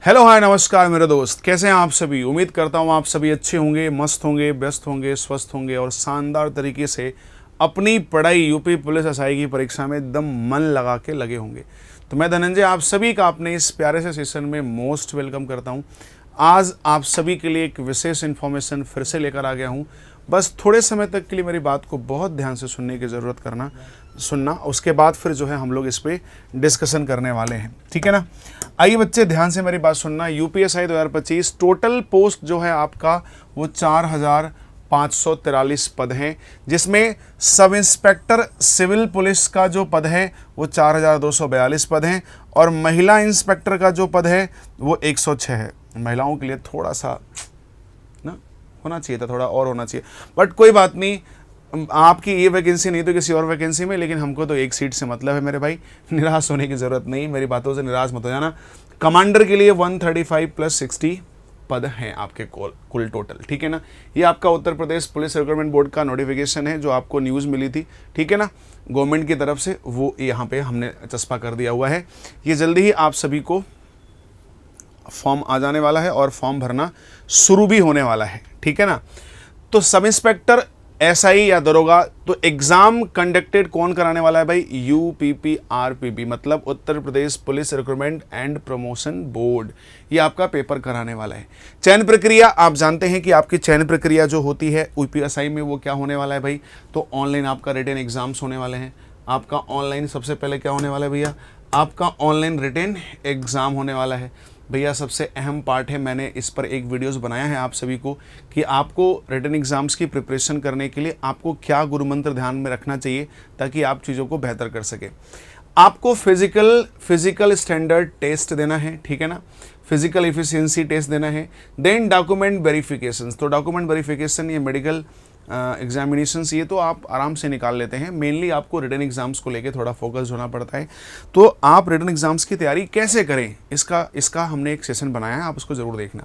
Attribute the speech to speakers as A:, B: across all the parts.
A: Hello hi नमस्कार मेरे दोस्त, कैसे हैं आप सभी। उम्मीद करता हूँ आप सभी अच्छे होंगे, मस्त होंगे, व्यस्त होंगे, स्वस्थ होंगे और शानदार तरीके से अपनी पढ़ाई यूपी पुलिस एसआई की परीक्षा में एकदम मन लगा के लगे होंगे। तो मैं धनंजय आप सभी का अपने इस प्यारे से सेशन में मोस्ट वेलकम करता हूँ। आज आप सभी के लिए एक विशेष इन्फॉर्मेशन फिर से लेकर आ गया हूँ। बस थोड़े समय तक के लिए मेरी बात को बहुत ध्यान से सुनने की ज़रूरत सुनना, उसके बाद फिर जो है हम लोग इस पर डिस्कशन करने वाले हैं, ठीक है ना। आइए बच्चे ध्यान से मेरी बात सुनना। यूपीएसआई 2025 टोटल पोस्ट जो है आपका वो 4543 पद हैं, जिसमें सब इंस्पेक्टर सिविल पुलिस का जो पद है वो 4242 पद हैं और महिला इंस्पेक्टर का जो पद है वो 106 है। महिलाओं के लिए थोड़ा सा ना होना चाहिए था, थोड़ा और होना चाहिए, बट कोई बात नहीं। आपकी ये वैकेंसी नहीं तो किसी और वैकेंसी में, लेकिन हमको तो एक सीट से मतलब है मेरे भाई। निराश होने की ज़रूरत नहीं, मेरी बातों से निराश मत हो जाना। कमांडर के लिए 135 + 60 पद हैं आपके कुल टोटल, ठीक है ना। ये आपका उत्तर प्रदेश पुलिस रिक्रूटमेंट बोर्ड का नोटिफिकेशन है जो आपको न्यूज़ मिली थी, ठीक है ना, गवर्नमेंट की तरफ से। वो यहाँ पे हमने चस्पा कर दिया हुआ है। ये जल्दी ही आप सभी को फॉर्म आ जाने वाला है और फॉर्म भरना शुरू भी होने वाला है, ठीक है ना। तो सब इंस्पेक्टर एसआई या दरोगा, तो एग्जाम कंडक्टेड कौन कराने वाला है भाई? यूपीपीआरपीबी, मतलब Uttar Pradesh police recruitment and promotion board. ये आपका पेपर कराने वाला है। चयन प्रक्रिया आप जानते हैं कि आपकी चयन प्रक्रिया जो होती है यूपीएसआई में वो क्या होने वाला है भाई? तो ऑनलाइन आपका रिटन एग्जाम्स होने वाले हैं। आपका ऑनलाइन सबसे पहले क्या होने वाला है भैया? आपका ऑनलाइन रिटन एग्ज़ाम होने वाला है भैया। सबसे अहम पार्ट है, मैंने इस पर एक वीडियोस बनाया है आप सभी को कि आपको रिटन एग्ज़ाम्स की प्रिपरेशन करने के लिए आपको क्या गुरु मंत्र ध्यान में रखना चाहिए ताकि आप चीज़ों को बेहतर कर सके। आपको फिजिकल स्टैंडर्ड टेस्ट देना है, ठीक है ना, फिजिकल एफिशिएंसी टेस्ट देना है। देन डॉक्यूमेंट वेरिफिकेशन, तो डॉक्यूमेंट वेरिफिकेशन ये मेडिकल एग्जामिनेशंस ये तो आप आराम से निकाल लेते हैं। मेनली आपको रिटन एग्जाम्स को लेके थोड़ा फोकस होना पड़ता है। तो आप रिटन एग्जाम्स की तैयारी कैसे करें, इसका हमने एक सेशन बनाया है, आप उसको ज़रूर देखना।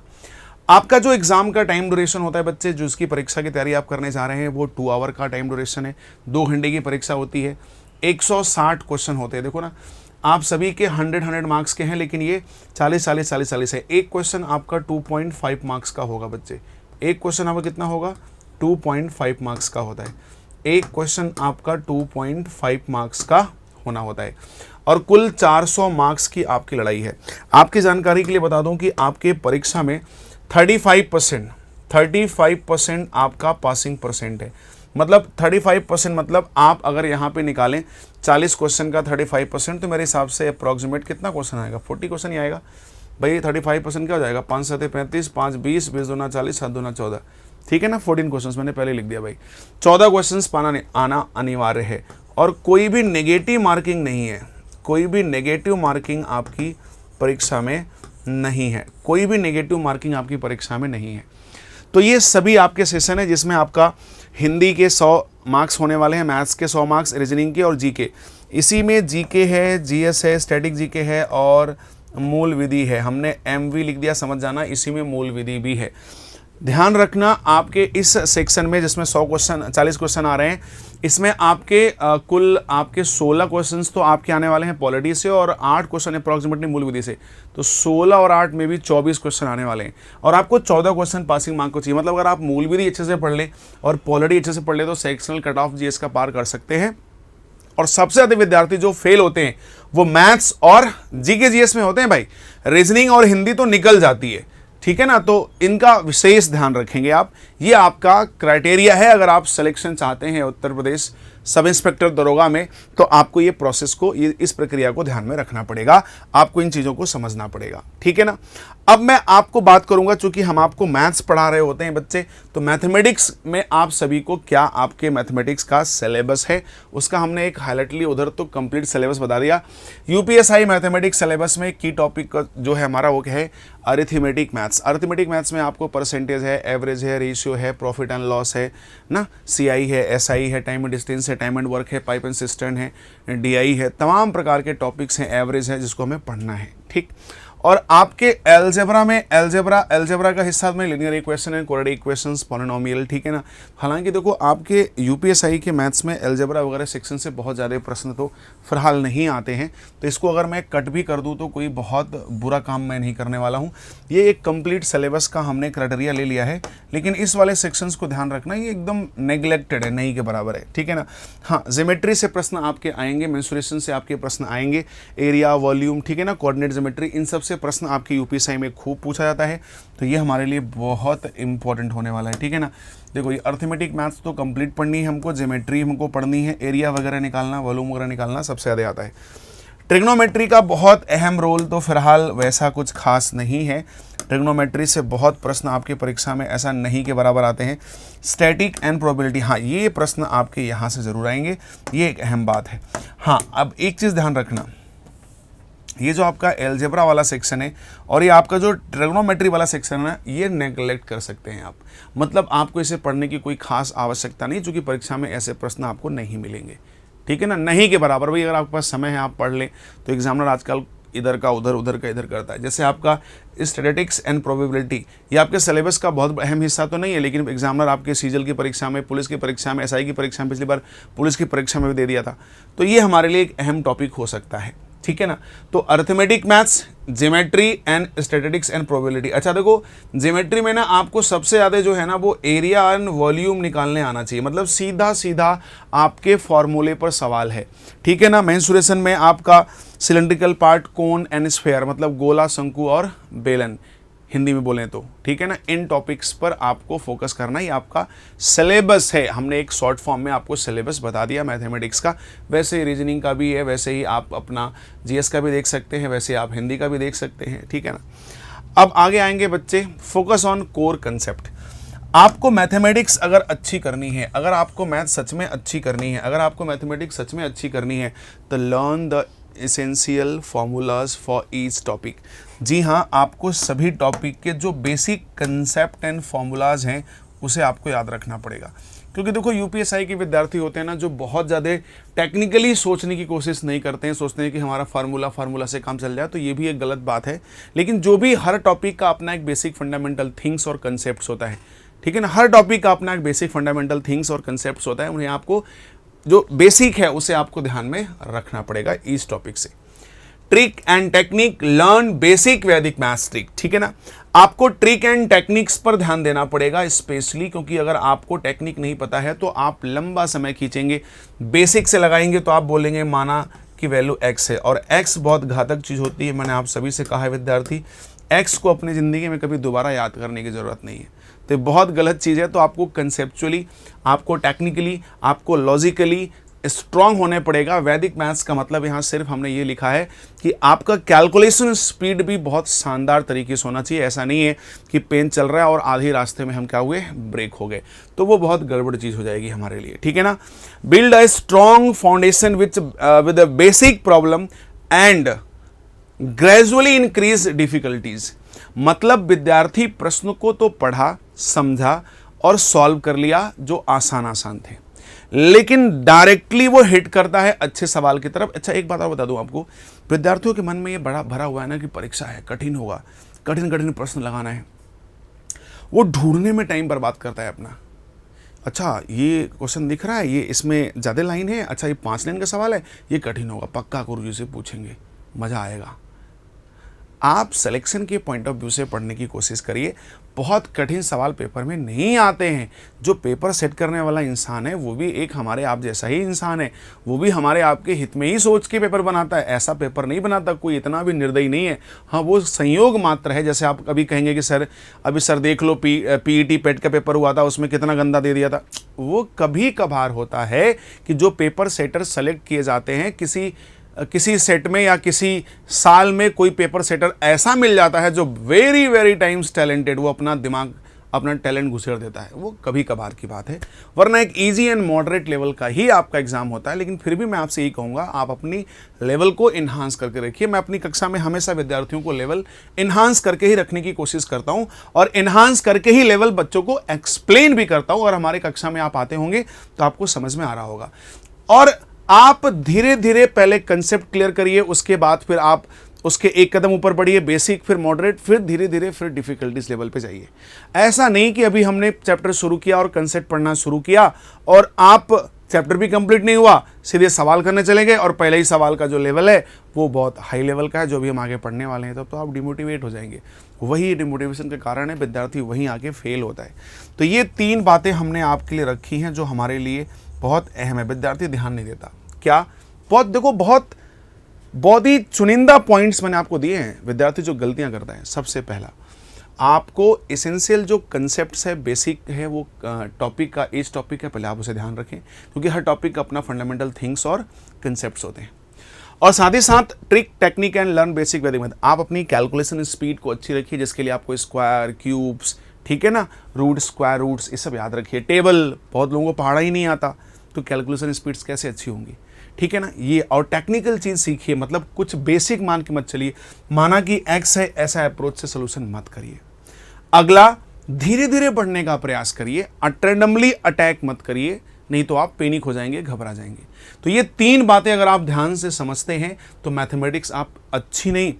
A: आपका जो एग्ज़ाम का टाइम ड्यूरेशन होता है बच्चे, जो इसकी परीक्षा की तैयारी आप करने जा रहे हैं वो 2 आवर का टाइम ड्यूरेशन है। 2 घंटे की परीक्षा होती है, 160 क्वेश्चन होते हैं। देखो ना, आप सभी के 100 मार्क्स के हैं, लेकिन ये 40 है। एक क्वेश्चन आपका 2.5 मार्क्स का होगा बच्चे। एक क्वेश्चन आपका कितना होगा? 2.5 मार्क्स का होता है। एक क्वेश्चन आपका 2.5 मार्क्स का होना होता है और कुल 400 मार्क्स की आपकी लड़ाई है। आपकी जानकारी के लिए बता दूं कि आपके परीक्षा में 35% आपका पासिंग परसेंट है। मतलब 35% मतलब आप अगर यहाँ पे निकालें 40 क्वेश्चन का 35%, तो मेरे हिसाब से अप्रॉक्सीमेट कितना क्वेश्चन आएगा? 40 क्वेश्चन ही आएगा भाई। 35% क्या हो जाएगा? 5 7 35, 5 20, 20 दूना 40, 7 दूना 14, ठीक है ना। 14 क्वेश्चंस मैंने पहले लिख दिया भाई। 14 क्वेश्चंस आना अनिवार्य है और कोई भी नेगेटिव मार्किंग नहीं है। कोई भी नेगेटिव मार्किंग आपकी परीक्षा में नहीं है। कोई भी नेगेटिव मार्किंग आपकी परीक्षा में नहीं है। तो ये सभी आपके सेशन है जिसमें आपका हिंदी के 100 मार्क्स होने वाले हैं, मैथ्स के 100 मार्क्स, रीजनिंग के और जीके। इसी में जीके है, जीएस है, स्टैटिक जीके है और मूल विधि है। हमने एमवी लिख दिया, समझ जाना, इसी में मूल विधि भी है। ध्यान रखना आपके इस सेक्शन में जिसमें 40 क्वेश्चन आ रहे हैं, इसमें आपके कुल आपके 16 क्वेश्चंस तो आपके आने वाले हैं पॉलिटी से और 8 क्वेश्चन अप्रॉक्सीमेटली मूल विधि से। तो 16 और 8 में भी 24 क्वेश्चन आने वाले हैं और आपको 14 क्वेश्चन पासिंग मार्क को चाहिए। मतलब अगर आप मूल विधि अच्छे से पढ़ लें और पॉलिटी अच्छे से पढ़ लें तो सेक्शनल कट ऑफ जीएस का पार कर सकते हैं। और सबसे ज़्यादा विद्यार्थी जो फेल होते हैं वो मैथ्स और जीके जीएस में होते हैं भाई। रीजनिंग और हिंदी तो निकल जाती है, ठीक है ना। तो इनका विशेष ध्यान रखेंगे आप। ये आपका क्राइटेरिया है अगर आप सिलेक्शन चाहते हैं उत्तर प्रदेश सब इंस्पेक्टर दरोगा में, तो आपको ये प्रोसेस को, ये इस प्रक्रिया को ध्यान में रखना पड़ेगा। आपको इन चीज़ों को समझना पड़ेगा, ठीक है ना। अब मैं आपको बात करूंगा, चूंकि हम आपको मैथ्स पढ़ा रहे होते हैं बच्चे, तो मैथमेटिक्स में आप सभी को क्या आपके मैथमेटिक्स का सिलेबस है उसका हमने एक हाईलाइटली उधर तो कंप्लीट सिलेबस बता दिया। यूपीएसआई मैथमेटिक्स सिलेबस में की टॉपिक जो है हमारा वो क्या है? Arithmetic maths. अरिथमेटिक मैथ्स में आपको परसेंटेज है, एवरेज है, रेशियो है, प्रॉफिट एंड लॉस है ना, सीआई है, एसआई है, टाइम एंड डिस्टेंस है, टाइम एंड वर्क है, पाइप एंड सिस्टर्न है, डीआई है, तमाम प्रकार के टॉपिक्स हैं, एवरेज है जिसको हमें पढ़ना है, ठीक। और आपके एलजेब्रा में एलजेब्रा का हिस्सा में linear equation and quadratic equations, polynomial, ठीक है ना। हालांकि देखो आपके यूपीएसआई के मैथ्स में एलजेब्रा वगैरह सेक्शन से बहुत ज़्यादा प्रश्न तो फिलहाल नहीं आते हैं, तो इसको अगर मैं कट भी कर दूं तो कोई बहुत बुरा काम मैं नहीं करने वाला हूं। ये एक कंप्लीट सिलेबस का हमने क्राइटेरिया ले लिया है, लेकिन इस वाले सेक्शंस को ध्यान रखना, ये एकदम नेग्लेक्टेड है, नहीं के बराबर है, ठीक है ना। हाँ, ज्योमेट्री से प्रश्न आपके आएंगे, मेंसुरेशन से आपके प्रश्न आएंगे, एरिया, वॉल्यूम, ठीक है ना, कोऑर्डिनेट ज्योमेट्री, इन सब से प्रश्न आपके यूपीएसआई में खूब पूछा जाता है, तो ये हमारे लिए बहुत इंपॉर्टेंट होने वाला है, ठीक है ना। देखो ये अर्थमेटिक मैथ्स तो कंप्लीट पढ़नी है हमको, ज्योमेट्री हमको पढ़नी है, एरिया वगैरह निकालना, वॉल्यूम वगैरह निकालना सबसे ज़्यादा आता है। ट्रिग्नोमेट्री का बहुत अहम रोल तो फिलहाल वैसा कुछ खास नहीं है, ट्रिग्नोमेट्री से बहुत प्रश्न आपके परीक्षा में ऐसा नहीं के बराबर आते हैं। स्टैटिक एंड प्रोबेबिलिटी, हाँ ये प्रश्न आपके यहाँ से ज़रूर आएंगे, ये एक अहम बात है। हाँ, अब एक चीज़ ध्यान रखना, ये जो आपका एलजेब्रा वाला सेक्शन है और ये आपका जो ट्रिग्नोमेट्री वाला सेक्शन है ना, ये नेग्लेक्ट कर सकते हैं आप, मतलब आपको इसे पढ़ने की कोई खास आवश्यकता नहीं, क्योंकि परीक्षा में ऐसे प्रश्न आपको नहीं मिलेंगे, ठीक है ना, नहीं के बराबर। भाई अगर आपके पास समय है आप पढ़ लें, तो एग्जामिनर आजकल इधर का उधर, उधर का इधर करता है। जैसे आपका स्टैटिस्टिक्स एंड प्रोबेबिलिटी, ये आपके सिलेबस का बहुत अहम हिस्सा तो नहीं है, लेकिन एग्जामिनर आपके सीजल की परीक्षा में, पुलिस की परीक्षा में, एसआई की परीक्षा में, पिछली बार पुलिस की परीक्षा में भी दे दिया था, तो ये हमारे लिए एक अहम टॉपिक हो सकता है, ठीक है ना। तो arithmetic maths, geometry and statistics and probability. अच्छा देखो, ज्योमेट्री में ना आपको सबसे ज़्यादा जो है ना वो एरिया एंड वॉल्यूम निकालने आना चाहिए, मतलब सीधा सीधा आपके फॉर्मूले पर सवाल है, ठीक है ना। मेंसुरेशन में आपका cylindrical part, cone and sphere, मतलब गोला, शंकु और बेलन, हिंदी में बोलें तो, ठीक है ना। इन टॉपिक्स पर आपको फोकस करना ही आपका सिलेबस है। हमने एक शॉर्ट फॉर्म में आपको सिलेबस बता दिया मैथमेटिक्स का, वैसे ही रीजनिंग का भी है, वैसे ही आप अपना जीएस का भी देख सकते हैं, वैसे आप हिंदी का भी देख सकते हैं, ठीक है ना। अब आगे आएंगे बच्चे, फोकस ऑन कोर कंसेप्ट। आपको मैथमेटिक्स अगर अच्छी करनी है, अगर आपको मैथ सच में अच्छी करनी है, अगर आपको मैथमेटिक्स सच में अच्छी करनी है, तो learn the essential formulas for each topic. जी हाँ, आपको सभी टॉपिक के जो बेसिक कंसेप्ट एंड फॉर्मूलाज हैं उसे आपको याद रखना पड़ेगा, क्योंकि देखो यूपीएसआई के विद्यार्थी होते हैं ना जो बहुत ज़्यादा टेक्निकली सोचने की कोशिश नहीं करते हैं, सोचते हैं कि हमारा फार्मूला से काम चल जाए, तो ये भी एक गलत बात है। लेकिन जो भी हर टॉपिक का अपना एक बेसिक फंडामेंटल थिंग्स और कंसेप्ट होता है, ठीक है ना, हर टॉपिक का अपना एक बेसिक फंडामेंटल थिंग्स और कंसेप्ट होता है, उन्हें आपको जो बेसिक है उसे आपको ध्यान में रखना पड़ेगा इस टॉपिक से। Trick and technique, learn basic वैदिक मैथ्स ट्रिक, ठीक है ना। आपको ट्रिक एंड टेक्निक्स पर ध्यान देना पड़ेगा स्पेशली, क्योंकि अगर आपको टेक्निक नहीं पता है तो आप लंबा समय खींचेंगे। बेसिक से लगाएंगे तो आप बोलेंगे माना कि वैल्यू एक्स है, और एक्स बहुत घातक चीज़ होती है। मैंने आप सभी से कहा है विद्यार्थी, एक्स को अपनी ज़िंदगी में कभी दोबारा याद करने की ज़रूरत नहीं है, तो बहुत गलत चीज़ है। तो आपको कंसेप्चुअली, आपको टेक्निकली, आपको लॉजिकली स्ट्रांग होने पड़ेगा। वैदिक मैथ्स का मतलब यहाँ सिर्फ हमने ये लिखा है कि आपका कैलकुलेशन स्पीड भी बहुत शानदार तरीके से होना चाहिए। ऐसा नहीं है कि पेन चल रहा है और आधे रास्ते में हम क्या हुए, ब्रेक हो गए, तो वो बहुत गड़बड़ चीज़ हो जाएगी हमारे लिए, ठीक है ना। Build a strong foundation with a basic problem and gradually increase difficulties. मतलब विद्यार्थी प्रश्न को तो पढ़ा, समझा और सॉल्व कर लिया जो आसान थे, लेकिन डायरेक्टली वो हिट करता है अच्छे सवाल की तरफ। अच्छा एक बात और बता दूं आपको, विद्यार्थियों के मन में ये बड़ा भरा हुआ है ना कि परीक्षा है, कठिन होगा, कठिन प्रश्न लगाना है, वो ढूंढने में टाइम बर्बाद करता है अपना। अच्छा ये क्वेश्चन दिख रहा है, ये इसमें ज़्यादा लाइन है, अच्छा ये 5 लाइन का सवाल है, ये कठिन होगा, पक्का गुरुजी से पूछेंगे, मज़ा आएगा। आप सिलेक्शन के पॉइंट ऑफ व्यू से पढ़ने की कोशिश करिए। बहुत कठिन सवाल पेपर में नहीं आते हैं। जो पेपर सेट करने वाला इंसान है वो भी एक हमारे आप जैसा ही इंसान है, वो भी हमारे आपके हित में ही सोच के पेपर बनाता है, ऐसा पेपर नहीं बनाता, कोई इतना भी निर्दयी नहीं है। हाँ, वो संयोग मात्र है। जैसे आप कभी कहेंगे कि सर अभी सर देख लो पीईटी पेट का पेपर हुआ था, उसमें कितना गंदा दे दिया था। वो कभी कभार होता है कि जो पेपर सेटर सेलेक्ट किए जाते हैं, किसी सेट में या किसी साल में कोई पेपर सेटर ऐसा मिल जाता है जो वेरी टाइम्स टैलेंटेड, वो अपना दिमाग, अपना टैलेंट घुसेड़ देता है। वो कभी कभार की बात है, वरना एक इजी एंड मॉडरेट लेवल का ही आपका एग्जाम होता है। लेकिन फिर भी मैं आपसे यही कहूँगा, आप अपनी लेवल को इन्हांस करके रखिए। मैं अपनी कक्षा में हमेशा विद्यार्थियों को लेवल इन्हांस करके ही रखने की कोशिश करता हूँ, और इन्हांस करके ही लेवल बच्चों को एक्सप्लेन भी करता हूँ। और हमारे कक्षा में आप आते होंगे तो आपको समझ में आ रहा होगा। और आप धीरे धीरे पहले कंसेप्ट क्लियर करिए, उसके बाद फिर आप उसके एक कदम ऊपर बढ़िए, बेसिक, फिर मॉडरेट, फिर धीरे धीरे फिर डिफिकल्टीज लेवल पे जाइए। ऐसा नहीं कि अभी हमने चैप्टर शुरू किया और कंसेप्ट पढ़ना शुरू किया और आप चैप्टर भी कंप्लीट नहीं हुआ, सीधे सवाल करने चले गए और पहले ही सवाल का जो लेवल है वो बहुत हाई लेवल का है, जो भी हम आगे पढ़ने वाले हैं, तो आप डिमोटिवेट हो जाएंगे। वही डिमोटिवेशन का कारण है, विद्यार्थी वहीं आके फेल होता है। तो ये 3 बातें हमने आपके लिए रखी हैं जो हमारे लिए बहुत अहम है। विद्यार्थी ध्यान नहीं देता क्या, बहुत देखो, बहुत ही चुनिंदा पॉइंट्स मैंने आपको दिए हैं। विद्यार्थी जो गलतियां करता है, सबसे पहला आपको एसेंशियल जो कंसेप्ट्स है, बेसिक है, वो टॉपिक का एज टॉपिक है, पहले आप उसे ध्यान रखें, क्योंकि हर टॉपिक का अपना फंडामेंटल थिंग्स और कंसेप्ट्स होते हैं। और साथ ही साथ trick, technique and learn basic वैदिक मैथ। आप अपनी कैलकुलेशन स्पीड को अच्छी रखिए, जिसके लिए आपको स्क्वायर, क्यूब्स, ठीक है ना, रूट, स्क्वायर रूट्स, ये सब याद रखिए। टेबल बहुत लोगों को पढ़ा ही नहीं आता, तो कैलकुलेशन स्पीड्स कैसे अच्छी होंगी, ठीक है ना, ये। और टेक्निकल चीज़ सीखिए, मतलब कुछ बेसिक मान के मत चलिए, माना कि एक्स है, ऐसा अप्रोच से सोल्यूशन मत करिए। अगला, धीरे धीरे बढ़ने का प्रयास करिए, रैंडमली अटैक मत करिए, नहीं तो आप पैनिक हो जाएंगे, घबरा जाएंगे। तो ये 3 बातें अगर आप ध्यान से समझते हैं तो मैथमेटिक्स आप अच्छी नहीं,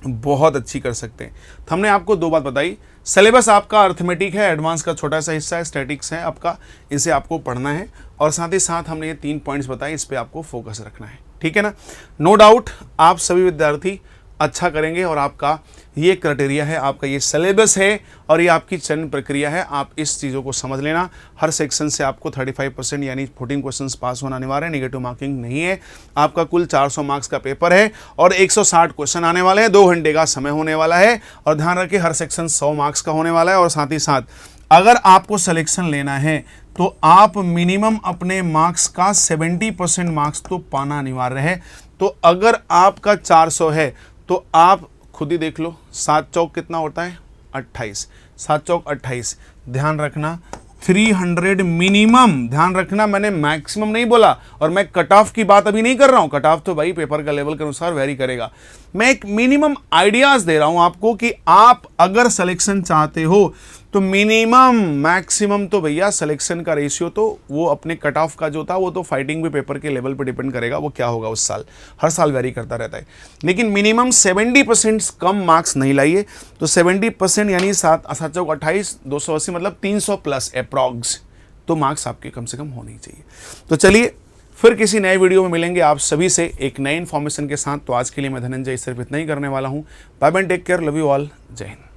A: बहुत अच्छी कर सकते हैं। तो हमने आपको 2 बात बताई, सिलेबस आपका अर्थमेटिक है, एडवांस का छोटा सा हिस्सा है, स्टैटिक्स है आपका, इसे आपको पढ़ना है, और साथ ही साथ हमने ये 3 पॉइंट्स बताए, इस पे आपको फोकस रखना है, ठीक है ना। नो डाउट आप सभी विद्यार्थी अच्छा करेंगे, और आपका ये क्राइटेरिया है, आपका ये सिलेबस है, और ये आपकी चयन प्रक्रिया है। आप इस चीज़ों को समझ लेना, हर सेक्शन से आपको 35% यानी 14 क्वेश्चंस पास होना अनिवार्य है, नेगेटिव मार्किंग नहीं है। आपका कुल 400 मार्क्स का पेपर है और 160 क्वेश्चन आने वाले हैं, 2 घंटे का समय होने वाला है, और ध्यान रखिए हर सेक्शन 100 मार्क्स का होने वाला है। और साथ ही साथ अगर आपको सिलेक्शन लेना है तो आप मिनिमम अपने मार्क्स का 70% मार्क्स तो पाना अनिवार्य है। तो अगर आपका 400 है तो आप खुद ही देख लो, 7 चौक कितना होता है, 28, 7 चौक 28। ध्यान रखना 300 मिनिमम, ध्यान रखना मैंने मैक्सिमम नहीं बोला, और मैं कट ऑफ की बात अभी नहीं कर रहा हूं। कट ऑफ तो भाई पेपर का लेवल के अनुसार वेरी करेगा, मैं एक मिनिमम आइडियाज दे रहा हूं आपको कि आप अगर सिलेक्शन चाहते हो तो मिनिमम, मैक्सिमम तो भैया सिलेक्शन का रेशियो तो वो अपने कट ऑफ का जो था वो तो फाइटिंग भी पेपर के लेवल पे डिपेंड करेगा, वो क्या होगा उस साल, हर साल वेरी करता रहता है। लेकिन मिनिमम 70% कम मार्क्स नहीं लाइए। तो 70% यानी 7 चौक 28, 280 मतलब 300 प्लस अप्रॉक्स तो मार्क्स आपके कम से कम होने ही चाहिए। तो चलिए फिर किसी नए वीडियो में मिलेंगे आप सभी से एक नए इन्फॉर्मेशन के साथ। तो आज के लिए मैं धनंजय सिर्फ इतना ही करने वाला हूँ। Bye bye, take care, love you all, जय हिंद।